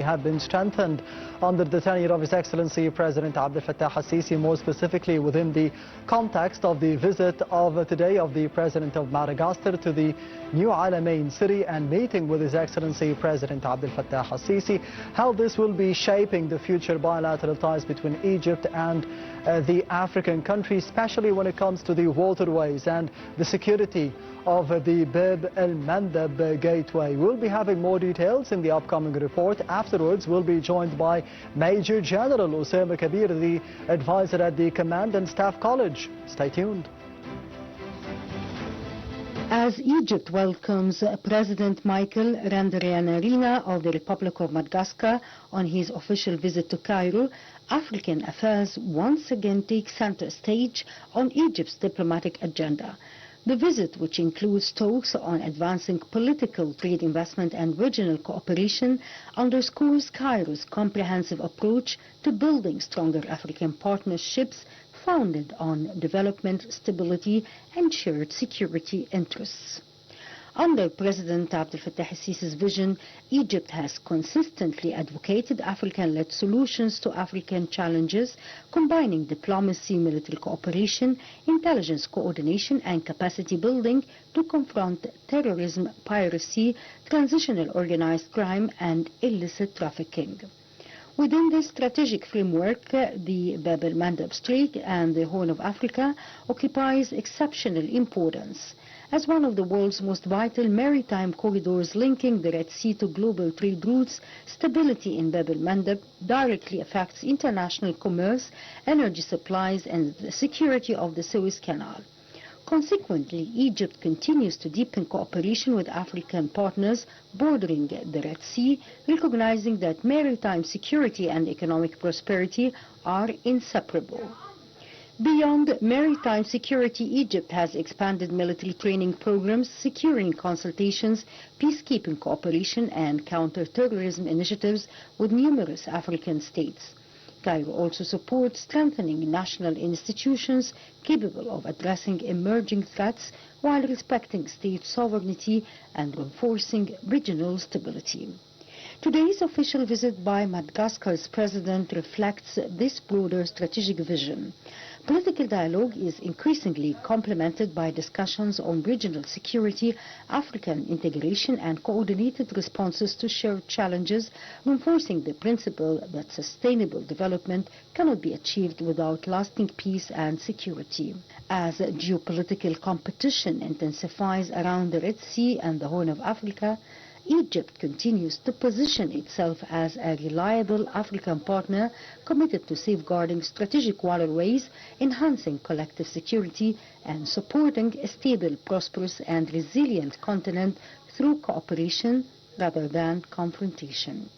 have been strengthened under the tenure of His Excellency President Abdel Fattah al-Sisi, more specifically within the context of the visit of today of the President of Madagascar to the New Alamein city and meeting with His Excellency President Abdel Fattah al-Sisi, how this will be shaping the future bilateral ties between Egypt and the African countries, especially when it comes to the waterways and the security of the Bab el-Mandeb gateway. We'll be having more details in the upcoming report. Afterwards, we'll be joined by Major General Osama Kabeer, the advisor at the Command and Staff College. Stay tuned. As Egypt welcomes President Michael Randrianarina of the Republic of Madagascar on his official visit to Cairo, African affairs once again take center stage on Egypt's diplomatic agenda. The visit, which includes talks on advancing political, trade, investment and regional cooperation, underscores Cairo's comprehensive approach to building stronger African partnerships founded on development, stability and shared security interests. Under President Abdel Fattah al-Sisi's vision, Egypt has consistently advocated African-led solutions to African challenges, combining diplomacy, military cooperation, intelligence coordination and capacity building to confront terrorism, piracy, transitional organized crime and illicit trafficking. Within this strategic framework, the Bab el-Mandeb Strait and the Horn of Africa occupies exceptional importance. As one of the world's most vital maritime corridors linking the Red Sea to global trade routes, stability in Bab el-Mandeb directly affects international commerce, energy supplies and the security of the Suez Canal. Consequently, Egypt continues to deepen cooperation with African partners bordering the Red Sea, recognizing that maritime security and economic prosperity are inseparable. Beyond maritime security, Egypt has expanded military training programs, securing consultations, peacekeeping cooperation and counter-terrorism initiatives with numerous African states. Cairo also supports strengthening national institutions capable of addressing emerging threats while respecting state sovereignty and reinforcing regional stability. Today's official visit by Madagascar's president reflects this broader strategic vision. Political dialogue is increasingly complemented by discussions on regional security, African integration and coordinated responses to shared challenges, reinforcing the principle that sustainable development cannot be achieved without lasting peace and security. As geopolitical competition intensifies around the Red Sea and the Horn of Africa, Egypt continues to position itself as a reliable African partner committed to safeguarding strategic waterways, enhancing collective security, and supporting a stable, prosperous, and resilient continent through cooperation rather than confrontation.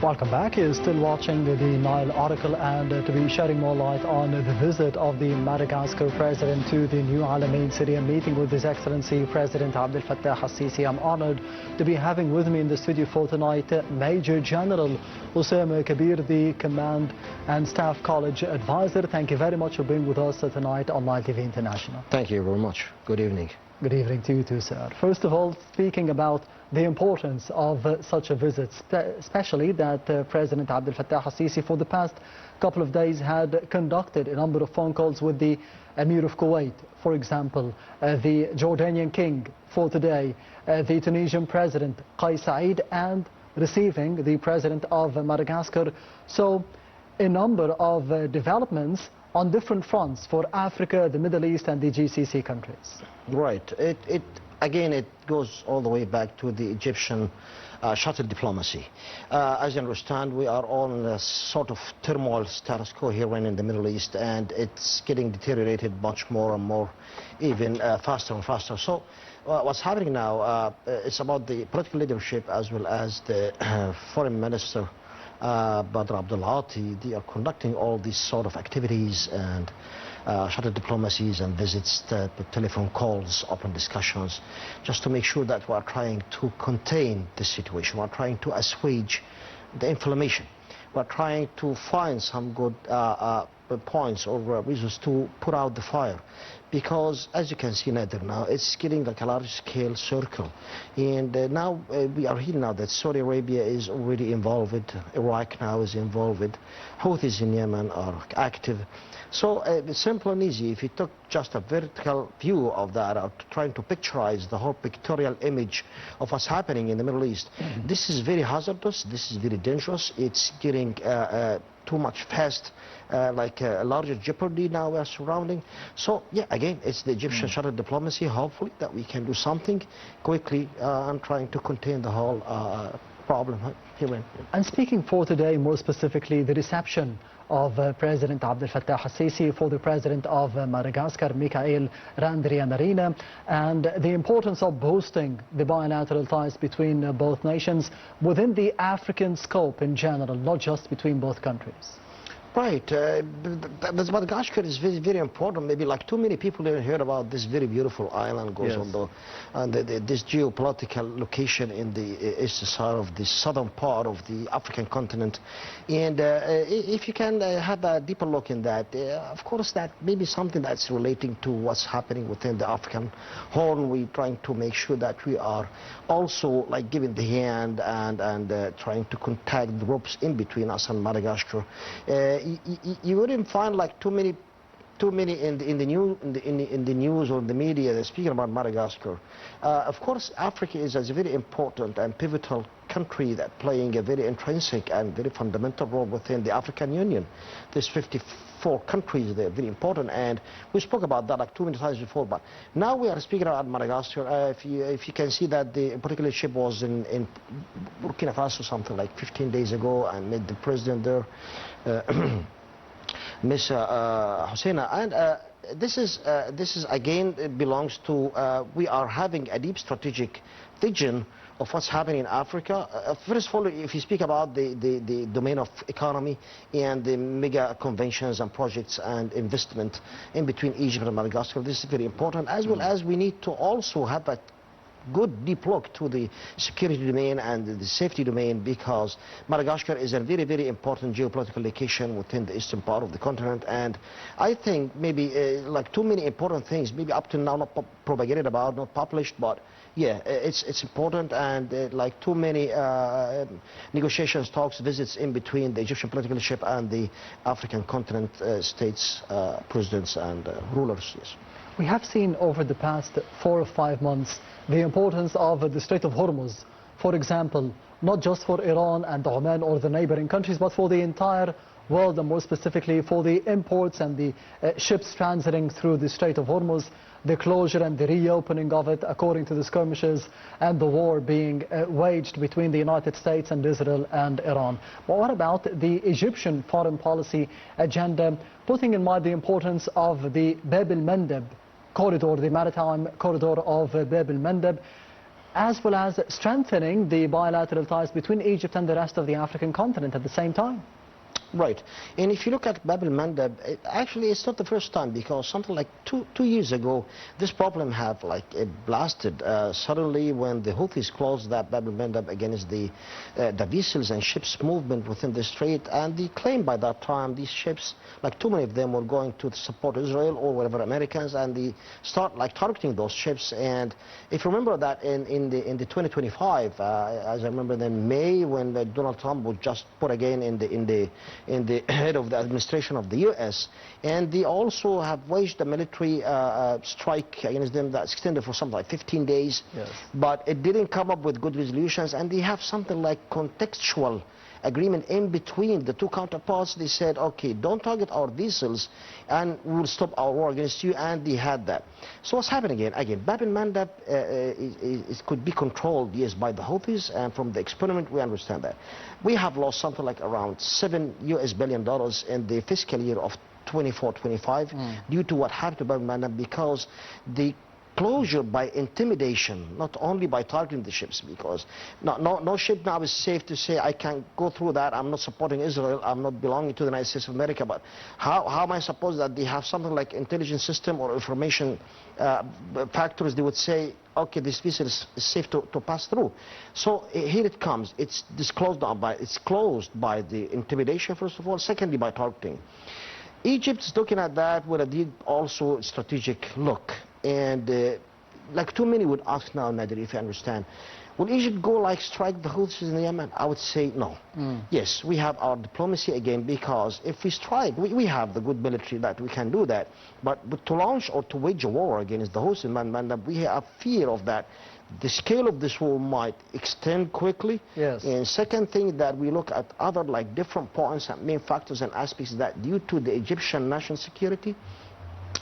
Welcome back. You're still watching the Nile article, and to be shedding more light on the visit of the Madagascar president to the New Alamein city and meeting with His Excellency President Abdel Fattah al-Sisi. I'm honored to be having with me in the studio for tonight Major General Osama Kabeer, the Command and Staff College Advisor. Thank you very much for being with us tonight on Nile TV International. Thank you very much. Good evening. Good evening to you too, sir. First of all, speaking about the importance of such a visit, especially that President Abdel Fattah al-Sisi for the past couple of days had conducted a number of phone calls with the Emir of Kuwait, for example, the Jordanian King for today, the Tunisian President Qais Said, and receiving the President of Madagascar. So a number of developments on different fronts for Africa, the Middle East and the GCC countries. Right. Again, it goes all the way back to the Egyptian shuttle diplomacy. As you understand, we are all in a sort of turmoil status quo here in the Middle East, and it's getting deteriorated much more and more, even faster and faster. So what's happening now, it's about the political leadership as well as the foreign minister Badr Abdulati. They are conducting all these sort of activities and shuttle diplomacies and visits, telephone calls, open discussions, just to make sure that we are trying to contain the situation. We are trying to assuage the inflammation. We are trying to find some good points or reasons to put out the fire, because as you can see now, it's getting like a large-scale circle, and now we are hearing now that Saudi Arabia is already involved, Iraq now is involved, Houthis in Yemen are active. So it's simple and easy. If you took just a vertical view of that, or trying to picturize the whole pictorial image of what's happening in the Middle East, this is very hazardous, this is very dangerous, it's getting too much fast, like a larger jeopardy now we are surrounding. So yeah, again, it's the Egyptian shuttle diplomacy, hopefully, that we can do something quickly and trying to contain the whole problem here. And speaking for today, more specifically, the reception of President Abdel Fattah al-Sisi for the President of Madagascar, Mikhail Randrianarina, and the importance of boosting the bilateral ties between both nations within the African scope in general, not just between both countries. Right. Madagascar is very, very important. Maybe like too many people didn't hear about this very beautiful island goes on this geopolitical location in the eastern side of the southern part of the African continent. And if you can have a deeper look in that, of course, that may be something that's relating to what's happening within the African Horn. We're trying to make sure that we are also like giving the hand and trying to contact the ropes in between us and Madagascar. You wouldn't find like too many in the news or the media that speaking about Madagascar. Of course, Africa is a very important and pivotal country that playing a very intrinsic and very fundamental role within the African Union. There's 54 countries there, very important, and we spoke about that like too many times before. But now we are speaking about Madagascar. If you can see that the particular ship was in Burkina Faso something like 15 days ago and met the president there. Ms. Husseina, and this is again, it belongs to, we are having a deep strategic vision of what's happening in Africa. First of all, if you speak about the domain of economy and the mega conventions and projects and investment in between Egypt and Madagascar, this is very important, as well as we need to also have a good deep look to the security domain and the safety domain, because Madagascar is a very, very important geopolitical location within the eastern part of the continent. And I think maybe like too many important things, maybe up to now not propagated about, not published, but yeah, it's important, and like too many negotiations, talks, visits in between the Egyptian political leadership and the African continent states, presidents and rulers. Yes. We have seen over the past 4 or 5 months the importance of the Strait of Hormuz, for example, not just for Iran and Oman or the neighboring countries, but for the entire world, and more specifically for the imports and the ships transiting through the Strait of Hormuz, the closure and the reopening of it according to the skirmishes and the war being waged between the United States and Israel and Iran. But what about the Egyptian foreign policy agenda, putting in mind the importance of the Bab el-Mandeb corridor, the maritime corridor of Bab el-Mandeb, as well as strengthening the bilateral ties between Egypt and the rest of the African continent at the same time. Right. And if you look at Bab el-Mandeb, actually it's not the first time, because something like two years ago, this problem have like blasted suddenly when the Houthis closed that Bab el-Mandeb against the vessels and ships movement within the strait, and they claimed by that time these ships, like too many of them, were going to support Israel or whatever Americans, and they start like targeting those ships. And if you remember that in the 2025, as I remember in May, when Donald Trump was just put again in the head of the administration of the U.S., and they also have waged a military strike against them that extended for something like 15 days. Yes. But it didn't come up with good resolutions, and they have something like contextual agreement in between the two counterparts. They said, okay, don't target our vessels and we'll stop our war against you, and they had that. So what's happening again? Bab el-Mandeb could be controlled, yes, by the Houthis, and from the experiment we understand that. We have lost something like around $7 billion in the fiscal year of 24-25 due to what happened to Bab el-Mandeb, because the closure by intimidation, not only by targeting the ships, because no ship now is safe to say, I can go through that, I'm not supporting Israel, I'm not belonging to the United States of America. But how am I supposed that they have something like intelligence system or information factors, they would say, okay, this vessel is safe to pass through. So here it comes, it's disclosed it's closed by the intimidation, first of all, secondly by targeting. Egypt is looking at that with a deep also strategic look. And like too many would ask now, Nader, if you understand, will Egypt go like strike the Houthis in Yemen? I would say no. Yes, we have our diplomacy again, because if we strike, we have the good military that we can do that. But to launch or to wage a war against the Houthis in Yemen, we have fear of that. The scale of this war might extend quickly. Yes. And second thing, that we look at other like different points and main factors and aspects that due to the Egyptian national security.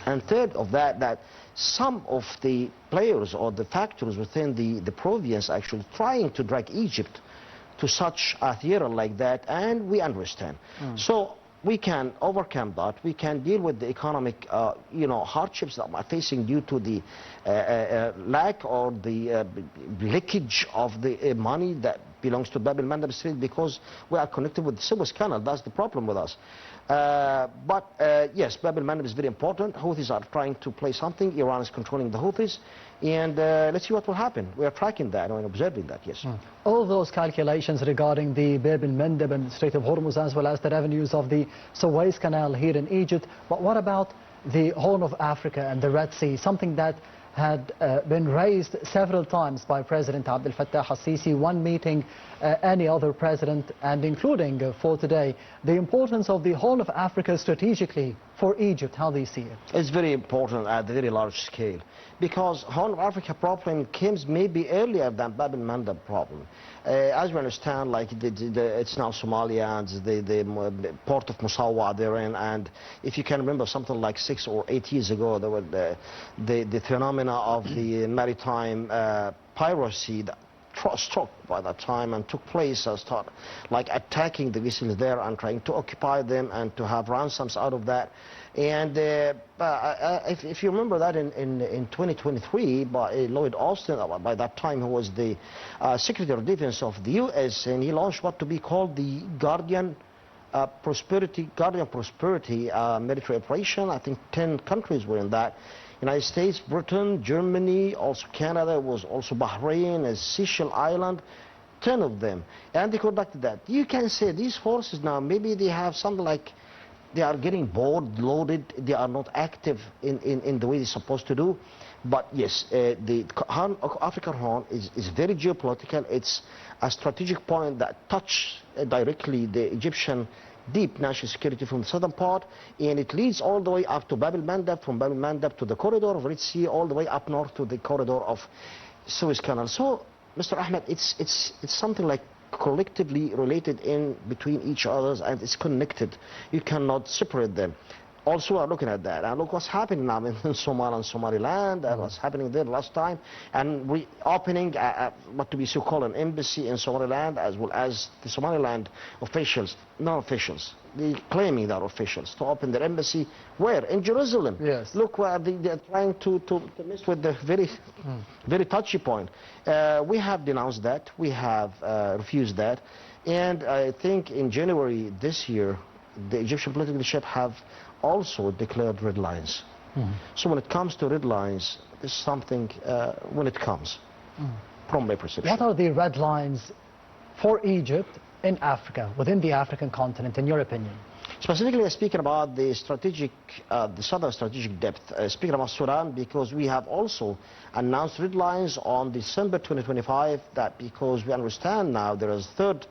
And third of that some of the players or the factors within the province actually trying to drag Egypt to such a theater like that, and we understand. So we can overcome that. We can deal with the economic hardships that we're facing due to the lack or the leakage of the money that belongs to Bab el-Mandeb Strait, because we are connected with the Suez Canal. That's the problem with us. Yes, Bab el-Mandeb is very important. Houthis are trying to play something. Iran is controlling the Houthis. And let's see what will happen. We are tracking that and observing that, yes. All those calculations regarding the Bab el-Mandeb and the Strait of Hormuz, as well as the revenues of the Suez Canal here in Egypt. But what about the Horn of Africa and the Red Sea, something that had been raised several times by President Abdel Fattah al-Sisi, one meeting any other president, and including for today, the importance of the Horn of Africa strategically for Egypt, how do you see it? It's very important at a very large scale, because Horn of Africa problem came maybe earlier than Bab el-Mandeb problem. As we understand, like it's now Somalia and the port of Musawa they're in, and if you can remember something like 6 or 8 years ago, there were the phenomena of the maritime piracy that struck by that time and took place and started like attacking the vessels there and trying to occupy them and to have ransoms out of that. And if you remember that in 2023, by Lloyd Austin, by that time who was the Secretary of Defense of the U.S., and he launched what to be called the Guardian Prosperity military operation. I think 10 countries were in that. United States, Britain, Germany, also Canada, was also Bahrain, a Seychelles Island, 10 of them. And they conducted that. You can say these forces now, maybe they have something like, they are getting bored, loaded, they are not active in the way they're supposed to do. But yes, the African Horn is very geopolitical. It's a strategic point that touches directly the Egyptian deep national security from the southern part, and it leads all the way up to Bab el-Mandeb, from Bab el-Mandeb to the corridor of Red Sea, all the way up north to the corridor of Suez Canal. So, Mr. Ahmed, it's something like collectively related in between each other, and it's connected. You cannot separate them. Also, we are looking at that, and look what's happening now in Somalia and Somaliland, and what's happening there last time, and reopening what to be so-called an embassy in Somaliland, as well as the Somaliland officials, non-officials, claiming they're officials, to open their embassy. Where? In Jerusalem. Yes. Look where they're trying to mess with the very touchy point. We have denounced that. We have refused that. And I think in January this year, the Egyptian political leadership have also declared red lines. So when it comes to red lines, this is something, when it comes, from my perception. What are the red lines for Egypt in Africa, within the African continent, in your opinion? Specifically, speaking about the strategic, the southern strategic depth, speaking about Sudan, because we have also announced red lines on December 2025, that because we understand now there is a third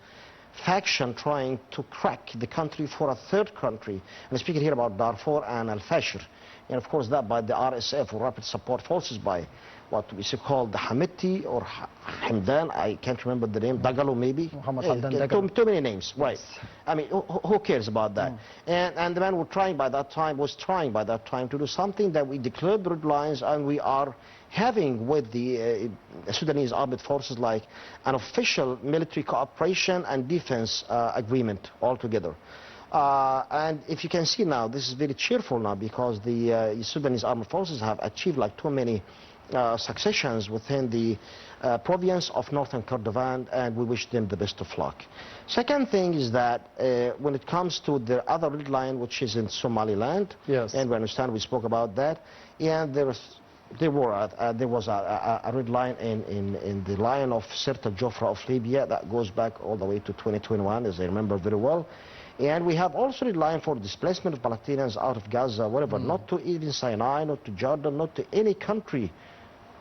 faction trying to crack the country for a third country. And speaking here about Darfur and Al-Fashir, and of course that by the RSF, or Rapid Support Forces, by what we should call the Hamiti or Hamdan, I can't remember the name, Dagalo maybe. Too many names, right. I mean, who cares about that? And the man was trying by that time to do something that we declared red lines, and we are having with the Sudanese armed forces like an official military cooperation and defense agreement altogether. And if you can see now, this is very cheerful now, because the Sudanese armed forces have achieved like too many successions within the province of Northern Kordofan, and we wish them the best of luck. Second thing is that when it comes to the other red line, which is in Somaliland, yes, and we understand we spoke about that, and there was a red line in the line of Sirta Jofra of Libya that goes back all the way to 2021, as I remember very well. And we have also red line for displacement of Palestinians out of Gaza, whatever, not to even Sinai, not to Jordan, not to any country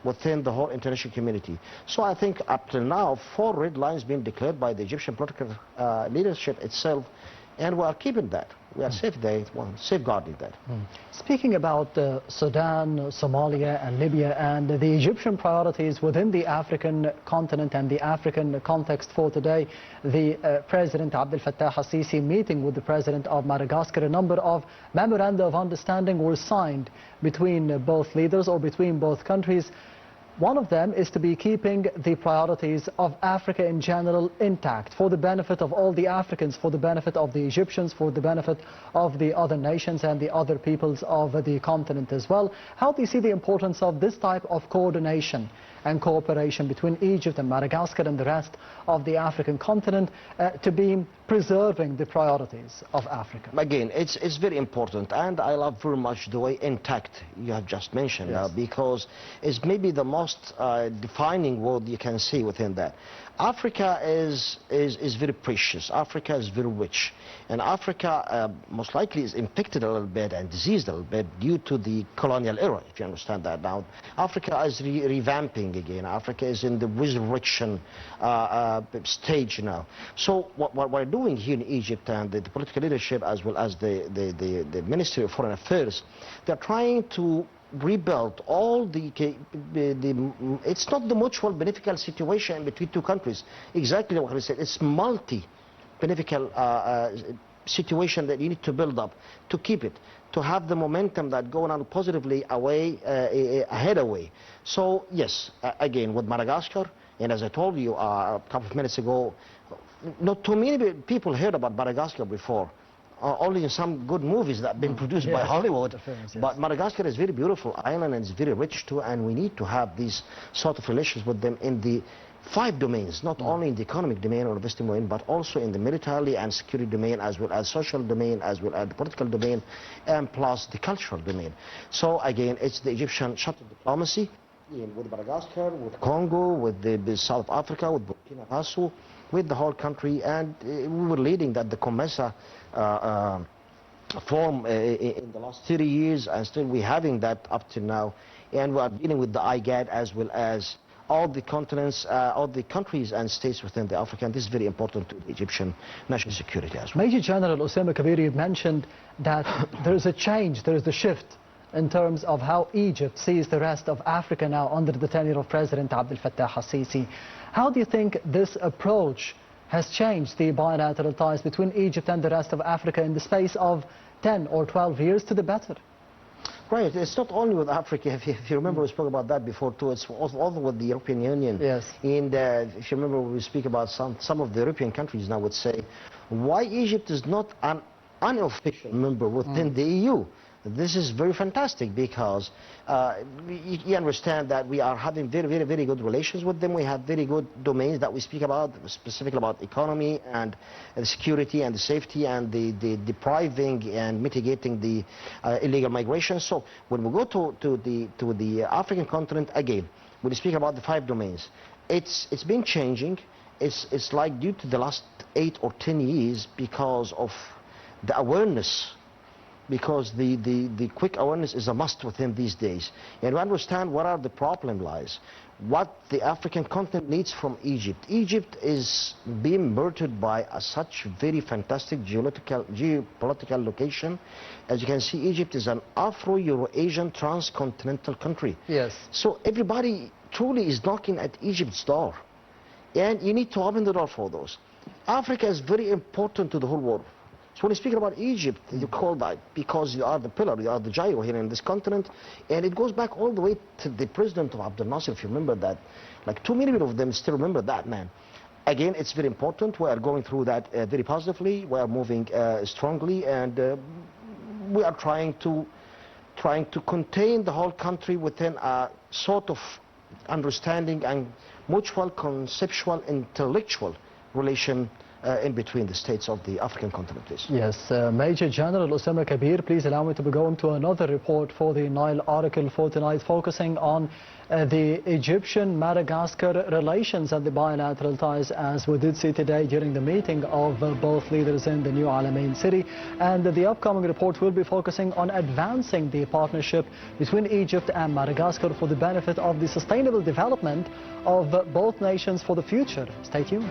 within the whole international community. So I think up till now, 4 red lines being declared by the Egyptian political leadership itself, and we are keeping that. We are safeguarding that. Speaking about Sudan, Somalia and Libya, and the Egyptian priorities within the African continent and the African context for today, the President Abdel Fattah al-Sisi meeting with the President of Madagascar, a number of memoranda of understanding were signed between both leaders or between both countries. One of them is to be keeping the priorities of Africa in general intact, for the benefit of all the Africans, for the benefit of the Egyptians, for the benefit of the other nations and the other peoples of the continent as well. How do you see the importance of this type of coordination and cooperation between Egypt and Madagascar and the rest of the African continent to be preserving the priorities of Africa? Again, it's very important, and I love very much the way intact you have just mentioned, yes, because it's maybe the most defining word you can see within that. Africa is very precious. Africa is very rich, and Africa most likely is infected a little bit and diseased a little bit due to the colonial era, if you understand that. Now Africa is revamping again. Africa is in the resurrection stage now. So what we're doing here in Egypt, and the political leadership as well as the Ministry of Foreign Affairs, they're trying to rebuild all it's not the mutual beneficial situation between two countries. Exactly what I said. It's multi-beneficial situation that you need to build up to keep it, to have the momentum that going on positively ahead away. So yes, again with Madagascar, and as I told you a couple of minutes ago, not too many people heard about Madagascar before. Only in some good movies that have been produced by Hollywood. Films, yes. But Madagascar is a very beautiful island, and it's very rich too, and we need to have these sort of relations with them in the 5 domains, not only in the economic domain or investing domain, but also in the military and security domain, as well as social domain, as well as the political domain, and plus the cultural domain. So again, it's the Egyptian shuttle diplomacy with Madagascar, with Congo, with the South Africa, with Burkina Faso, with the whole country, and we were leading that the COMESA form in the last 30 years, and still we're having that up to now, and we are dealing with the IGAD as well as all the continents, all the countries and states within the Africa, and this is very important to the Egyptian national security as well. Major General Osama Kabeer, you mentioned that there is a change, there is a shift in terms of how Egypt sees the rest of Africa now under the tenure of President Abdel Fattah al-Sisi. How do you think this approach has changed the bilateral ties between Egypt and the rest of Africa in the space of 10 or 12 years to the better? Right, it's not only with Africa. If you remember, we spoke about that before too. It's also with the European Union. Yes. And if you remember, we speak about some of the European countries now would say, why Egypt is not an unofficial member within the EU. This is very fantastic because you understand that we are having very good relations with them. We have very good domains that we speak about, specifically about economy and the security and the safety and the depriving and mitigating the illegal migration. So when we go to the African continent again, when we speak about the 5 domains, it's been changing. It's like due to the last 8 or 10 years because of the awareness, because the quick awareness is a must within these days. And we understand what are the problem lies, what the African continent needs from Egypt. Egypt is being murdered by such very fantastic geopolitical location. As you can see, Egypt is an Afro-Eurasian transcontinental country. Yes. So everybody truly is knocking at Egypt's door. And you need to open the door for those. Africa is very important to the whole world. So when you speak about Egypt, you call that because you are the pillar, you are the gyro here in this continent, and it goes back all the way to the president of Abdel Nasser, if you remember that. Like too many of them still remember that man. Again, it's very important. We are going through that very positively. We are moving strongly, and we are trying to contain the whole country within a sort of understanding and mutual, conceptual, intellectual relation in between the states of the African continent, please. Yes, Major General Osama Kabeer, please allow me to go into another report for the Nile article for tonight, focusing on the Egyptian-Madagascar relations and the bilateral ties, as we did see today during the meeting of both leaders in the New Alamein city. And the upcoming report will be focusing on advancing the partnership between Egypt and Madagascar for the benefit of the sustainable development of both nations for the future. Stay tuned.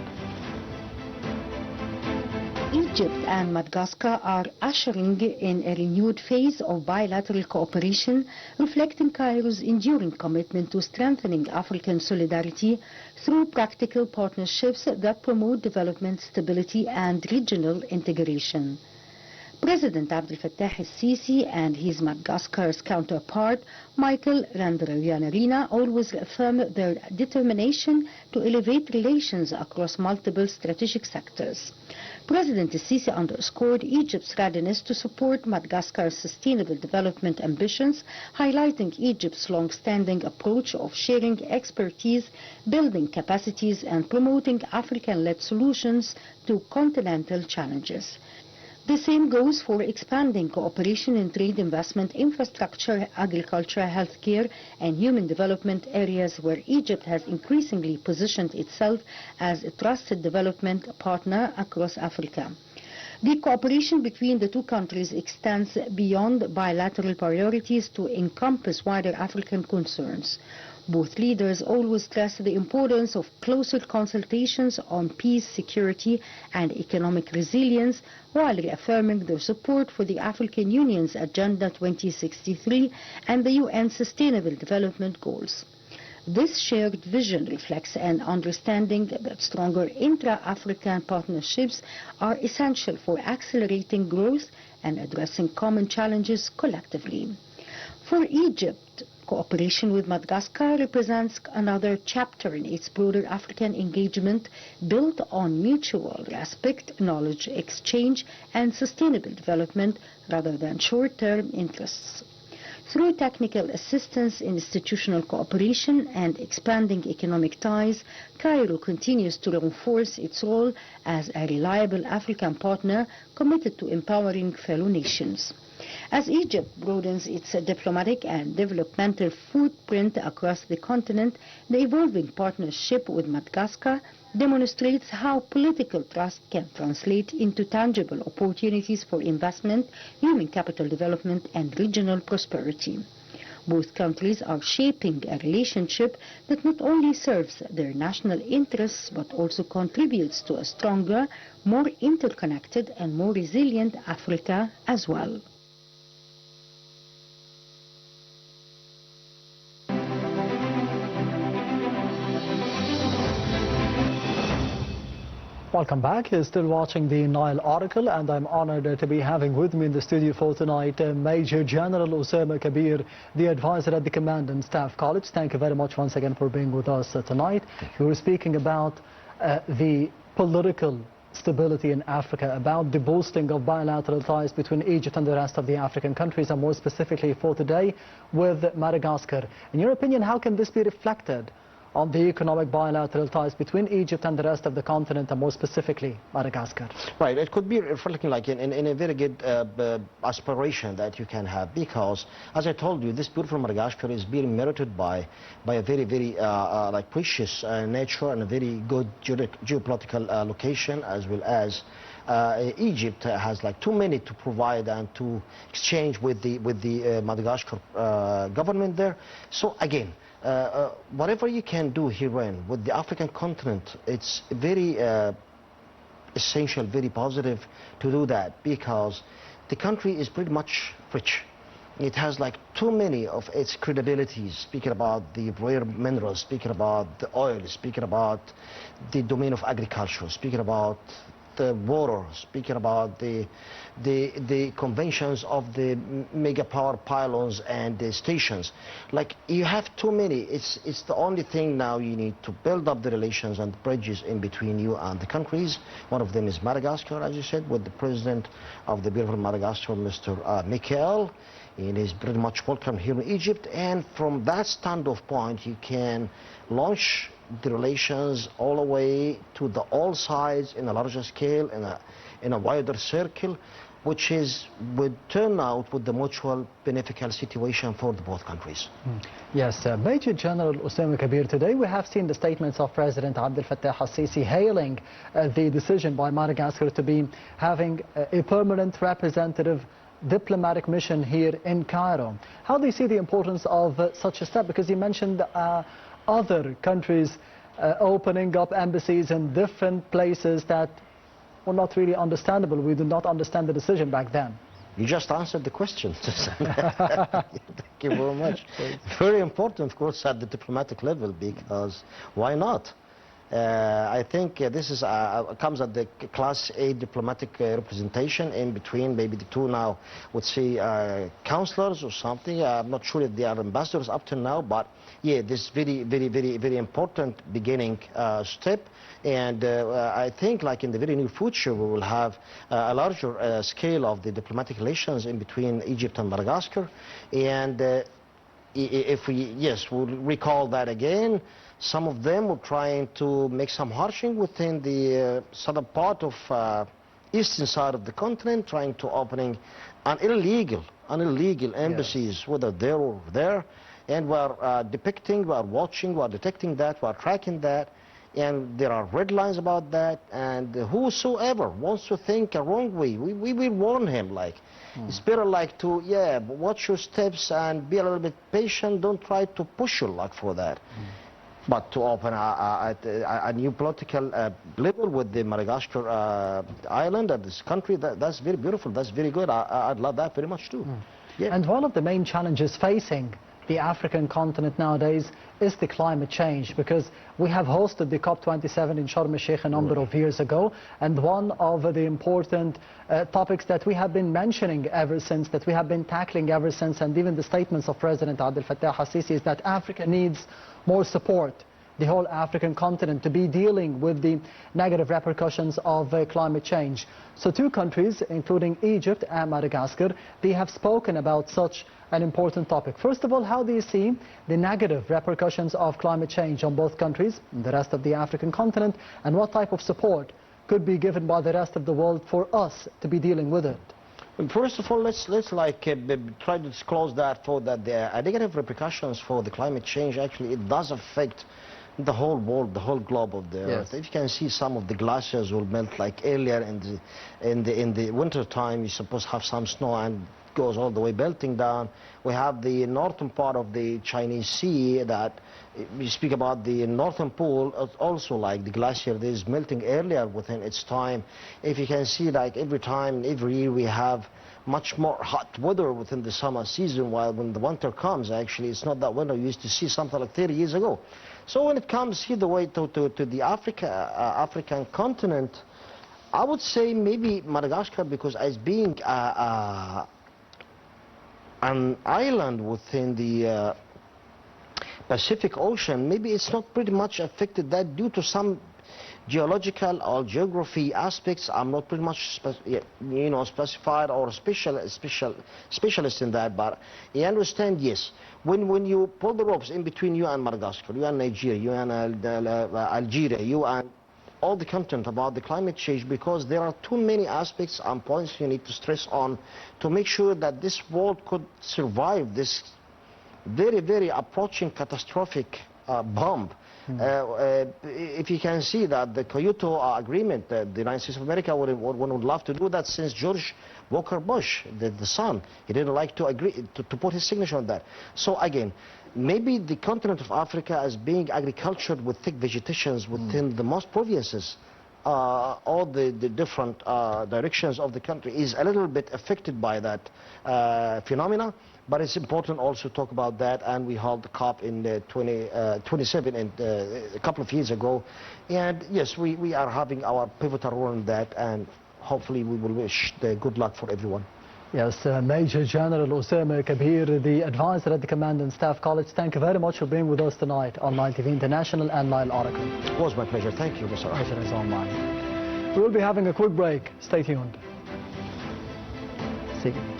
Egypt and Madagascar are ushering in a renewed phase of bilateral cooperation, reflecting Cairo's enduring commitment to strengthening African solidarity through practical partnerships that promote development, stability, and regional integration. President Abdel Fattah el-Sisi and his Madagascar's counterpart, Michael Randrianarina, always reaffirmed their determination to elevate relations across multiple strategic sectors. President el-Sisi underscored Egypt's readiness to support Madagascar's sustainable development ambitions, highlighting Egypt's long-standing approach of sharing expertise, building capacities, and promoting African-led solutions to continental challenges. The same goes for expanding cooperation in trade, investment, infrastructure, agriculture, healthcare, and human development areas where Egypt has increasingly positioned itself as a trusted development partner across Africa. The cooperation between the two countries extends beyond bilateral priorities to encompass wider African concerns. Both leaders always stress the importance of closer consultations on peace, security, and economic resilience, while reaffirming their support for the African Union's Agenda 2063 and the UN Sustainable Development Goals. This shared vision reflects an understanding that stronger intra-African partnerships are essential for accelerating growth and addressing common challenges collectively. For Egypt, cooperation with Madagascar represents another chapter in its broader African engagement built on mutual respect, knowledge exchange, and sustainable development rather than short-term interests. Through technical assistance, institutional cooperation, and expanding economic ties, Cairo continues to reinforce its role as a reliable African partner committed to empowering fellow nations. As Egypt broadens its diplomatic and developmental footprint across the continent, the evolving partnership with Madagascar demonstrates how political trust can translate into tangible opportunities for investment, human capital development, and regional prosperity. Both countries are shaping a relationship that not only serves their national interests but also contributes to a stronger, more interconnected, and more resilient Africa as well. Welcome back. You're still watching the Nile article, and I'm honored to be having with me in the studio for tonight Major General Osama Kabeer, the advisor at the Command and Staff College. Thank you very much once again for being with us tonight. We were speaking about the political stability in Africa, about the boosting of bilateral ties between Egypt and the rest of the African countries, and more specifically for today with Madagascar. In your opinion, how can this be reflected on the economic bilateral ties between Egypt and the rest of the continent, and more specifically Madagascar? Right, it could be reflecting like in a very good aspiration that you can have, because as I told you, this beautiful Madagascar is being merited by a very like precious nature and a very good geopolitical location, as well as Egypt has like too many to provide and to exchange with the Madagascar government there. So again, whatever you can do here with the African continent, it's very essential, very positive to do that, because the country is pretty much rich. It has like too many of its credibilities, speaking about the rare minerals, speaking about the oil, speaking about the domain of agriculture, speaking about the water, speaking about the conventions of the mega power pylons and the stations. Like, you have too many. It's the only thing now you need to build up the relations and bridges in between you and the countries. One of them is Madagascar, as you said, with the president of the beautiful Madagascar, Mr. Michael. It is pretty much welcome here in Egypt, and from that standpoint you can launch the relations all the way to the all sides in a larger scale, in a wider circle, which would turn out with the mutual beneficial situation for the both countries. Yes, Major General Osama Kabeer, today we have seen the statements of President Abdel Fattah al-Sisi hailing the decision by Madagascar to be having a permanent representative diplomatic mission here in Cairo. How do you see the importance of such a step? Because you mentioned other countries opening up embassies in different places that were not really understandable. We did not understand the decision back then. You just answered the question. Thank you very much. Very important, of course, at the diplomatic level, because why not? I think this is comes at the class A diplomatic representation in between maybe the two now, would say counselors or something. I'm not sure if they are ambassadors up to now, but yeah, this very important beginning step. And I think like in the very near future we will have a larger scale of the diplomatic relations in between Egypt and Madagascar. And if we'll recall that again, some of them were trying to make some harshing within the southern part of eastern side of the continent, trying to opening an illegal embassies, yes, whether there or there. And we're depicting, we're watching, we're detecting that, we're tracking that. And there are red lines about that, and whosoever wants to think a wrong way, we will warn him, like, it's better like to, watch your steps and be a little bit patient, don't try to push your luck for that. But to open a new political level with the Madagascar island and this country, that's very beautiful, that's very good, I'd love that very much too. Yeah. And one of the main challenges facing the African continent nowadays is the climate change, because we have hosted the COP27 in Sharm el-Sheikh a number of years ago, and one of the important topics that we have been mentioning ever since, that we have been tackling ever since, and even the statements of President Abdel Fattah al-Sisi, is that Africa needs more support, the whole African continent, to be dealing with the negative repercussions of climate change. So two countries, including Egypt and Madagascar, they have spoken about such an important topic. First of all, how do you see the negative repercussions of climate change on both countries and the rest of the African continent, and what type of support could be given by the rest of the world for us to be dealing with it? First of all, let's like try to disclose that for that the negative repercussions for the climate change, actually it does affect the whole world, the whole globe of the Earth. If you can see, some of the glaciers will melt like earlier in the winter time. You suppose have some snow and goes all the way melting down. We have the northern part of the Chinese Sea that we speak about the northern pole, also like the glacier that is melting earlier within its time. If you can see, like every year we have much more hot weather within the summer season, while when the winter comes, actually it's not that winter you used to see something like 30 years ago. So when it comes here the way to the African continent, I would say maybe Madagascar, because as being an island within the Pacific Ocean, maybe it's not pretty much affected that due to some geological or geography aspects, I'm not pretty much specified or specialist in that, but you understand, yes, when you pull the ropes in between you and Madagascar, you and Nigeria, you and Algeria, you and all the content about the climate change, because there are too many aspects and points you need to stress on to make sure that this world could survive this very, very approaching catastrophic bomb. If you can see that the Kyoto Agreement, the United States of America would love to do that since George Walker Bush, the son. He didn't like to agree to put his signature on that. So again, maybe the continent of Africa, as being agricultured with thick vegetations within the most provinces, all the different directions of the country, is a little bit affected by that phenomena. But it's important also to talk about that, and we held the COP in 27 a couple of years ago. And yes, we are having our pivotal role in that, and hopefully we will wish the good luck for everyone. Yes, Major General Osama Kabeer, the advisor at the Command and Staff College, thank you very much for being with us tonight on Nile TV International and Nile Oracle. It was my pleasure. Thank you, Mr. Pleasure is all mine. We will be having a quick break. Stay tuned. See you.